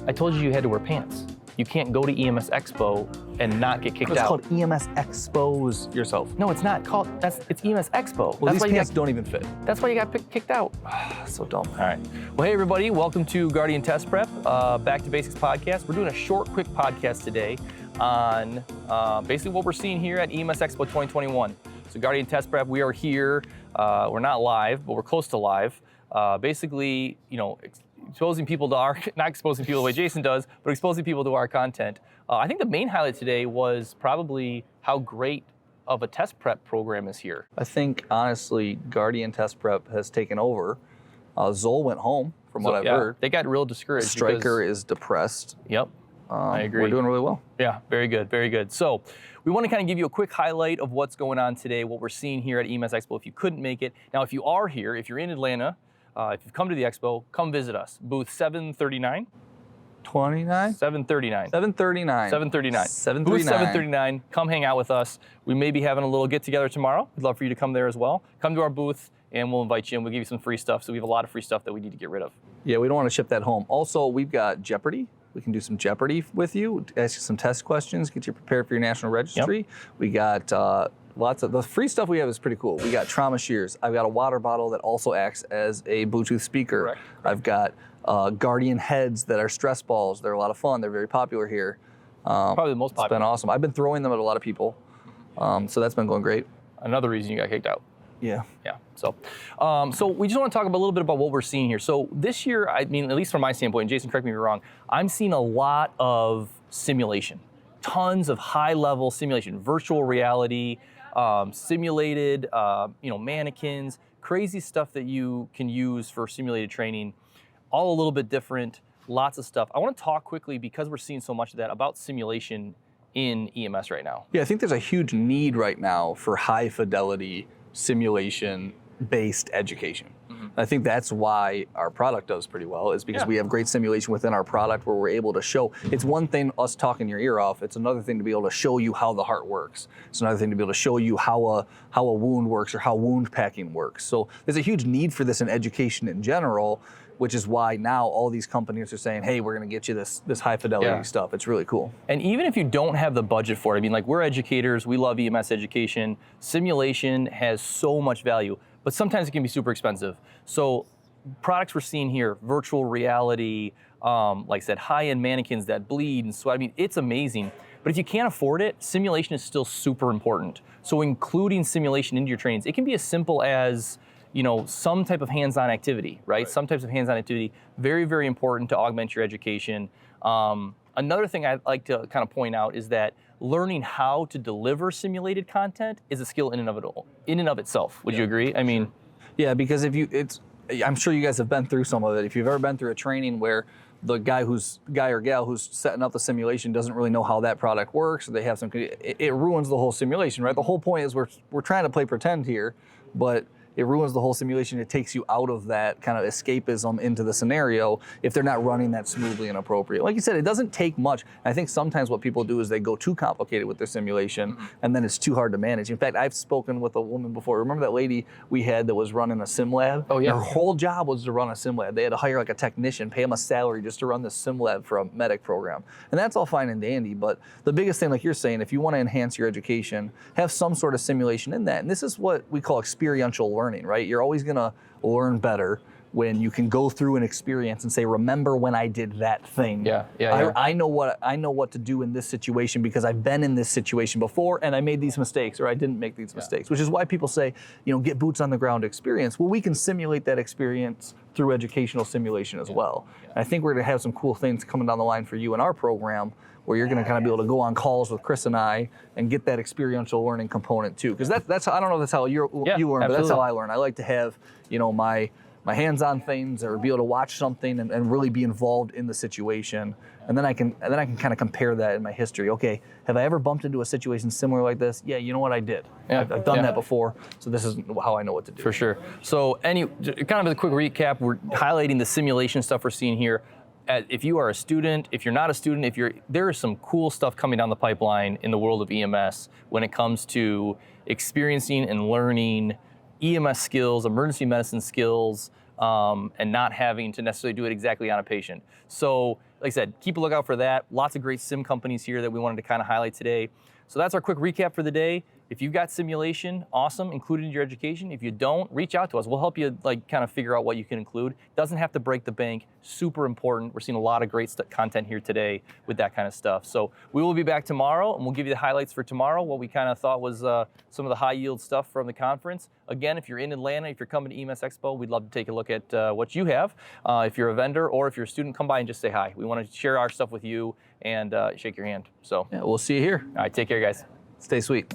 I told you you had to wear pants. You can't go to EMS Expo and not get kicked out. It's called EMS Expose yourself. No, it's not called, it's EMS Expo. Well, these pants don't even fit. That's why you got kicked out. So dumb. All right. Well, hey, everybody. Welcome to Guardian Test Prep, Back to Basics podcast. We're doing a short, quick podcast today on basically what we're seeing here at EMS Expo 2021. So Guardian Test Prep, we are here. We're not live, but we're close to live. Basically, you know, exposing people to our, not exposing people the way Jason does, but exposing people to our content. I think the main highlight today was probably how great of a test prep program is here. I think, honestly, Guardian Test Prep has taken over. Zoll went home, from what I've heard. They got real discouraged. Stryker is depressed. Yep, I agree. We're doing really well. Yeah, very good, very good. So we want to kind of give you a quick highlight of what's going on today, what we're seeing here at EMS Expo if you couldn't make it. Now, if you are here, if you're in Atlanta, if you've come to the expo, come visit us. Booth 739. 29? 739. 739. 739. 739. Booth 739. Come hang out with us. We may be having a little get together tomorrow. We'd love for you to come there as well. Come to our booth and we'll invite you and we'll give you some free stuff. So we have a lot of free stuff that we need to get rid of. Yeah, we don't want to ship that home. Also, we've got Jeopardy. We can do some Jeopardy with you, ask you some test questions, get you prepared for your national registry. Yep. We got lots of, the free stuff we have is pretty cool. We got trauma shears. I've got a water bottle that also acts as a Bluetooth speaker. Correct. I've got Guardian heads that are stress balls. They're a lot of fun. They're very popular here. Probably the most popular. It's been awesome. I've been throwing them at a lot of people. So that's been going great. Another reason you got kicked out. Yeah. Yeah. So we just want to talk a little bit about what we're seeing here. So this year, I mean, at least from my standpoint, and Jason, correct me if you're wrong, I'm seeing a lot of simulation, tons of high-level simulation, virtual reality, simulated, mannequins, crazy stuff that you can use for simulated training, all a little bit different, lots of stuff. I want to talk quickly, because we're seeing so much of that, about simulation in EMS right now. Yeah, I think there's a huge need right now for high-fidelity simulation-based education. Mm-hmm. I think that's why our product does pretty well, is because we have great simulation within our product where we're able to show. It's one thing us talking your ear off, it's another thing to be able to show you how the heart works. It's another thing to be able to show you how a wound works or how wound packing works. So there's a huge need for this in education in general, which is why now all these companies are saying, hey, we're gonna get you this high fidelity stuff. It's really cool. And even if you don't have the budget for it, I mean, like, we're educators, we love EMS education. Simulation has so much value, but sometimes it can be super expensive. So products we're seeing here, virtual reality, like I said, high-end mannequins that bleed and sweat, I mean, it's amazing. But if you can't afford it, simulation is still super important. So including simulation into your trainings, it can be as simple as, some type of hands-on activity, right? Some types of hands-on activity, very, very important to augment your education. Another thing I'd like to kind of point out is that learning how to deliver simulated content is a skill in and of itself. Would you agree? I mean, yeah, because I'm sure you guys have been through some of it. If you've ever been through a training where the guy or gal who's setting up the simulation doesn't really know how that product works, or they have it ruins the whole simulation, right? The whole point is we're trying to play pretend here, but it ruins the whole simulation. It takes you out of that kind of escapism into the scenario if they're not running that smoothly and appropriate. Like you said, it doesn't take much. I think sometimes what people do is they go too complicated with their simulation, and then it's too hard to manage. In fact, I've spoken with a woman before. Remember that lady we had that was running a sim lab? Oh, yeah. Her whole job was to run a sim lab. They had to hire like a technician, pay him a salary just to run this sim lab for a medic program. And that's all fine and dandy, but the biggest thing, like you're saying, if you want to enhance your education, have some sort of simulation in that. And this is what we call experiential learning. Right? You're always gonna learn better when you can go through an experience and say, remember when I did that thing. I know what to do in this situation because I've been in this situation before and I made these mistakes or I didn't make these mistakes, which is why people say, get boots on the ground experience. Well, we can simulate that experience through educational simulation as well. And I think we're gonna have some cool things coming down the line for you in our program, where you're going to kind of be able to go on calls with Chris and I and get that experiential learning component too. Because that's I don't know if that's how you learn, but that's how I learn. I like to have my hands-on things, or be able to watch something and really be involved in the situation, and then I can kind of compare that in my history. Okay, have I ever bumped into a situation similar like this? Yeah, you know what, I did. I've done that before, so this is how I know what to do. For sure. So kind of a quick recap, we're highlighting the simulation stuff we're seeing here. If you are a student, if you're not a student, there is some cool stuff coming down the pipeline in the world of EMS when it comes to experiencing and learning EMS skills, emergency medicine skills, and not having to necessarily do it exactly on a patient. So like I said, keep a lookout for that. Lots of great sim companies here that we wanted to kind of highlight today. So that's our quick recap for the day. If you've got simulation, awesome, include it in your education. If you don't, reach out to us. We'll help you like kind of figure out what you can include. Doesn't have to break the bank, super important. We're seeing a lot of great content here today with that kind of stuff. So we will be back tomorrow and we'll give you the highlights for tomorrow, what we kind of thought was some of the high yield stuff from the conference. Again, if you're in Atlanta, if you're coming to EMS Expo, we'd love to take a look at what you have. If you're a vendor or if you're a student, come by and just say hi. We want to share our stuff with you and shake your hand. So Yeah, we'll see you here. all right, take care, guys. Stay sweet.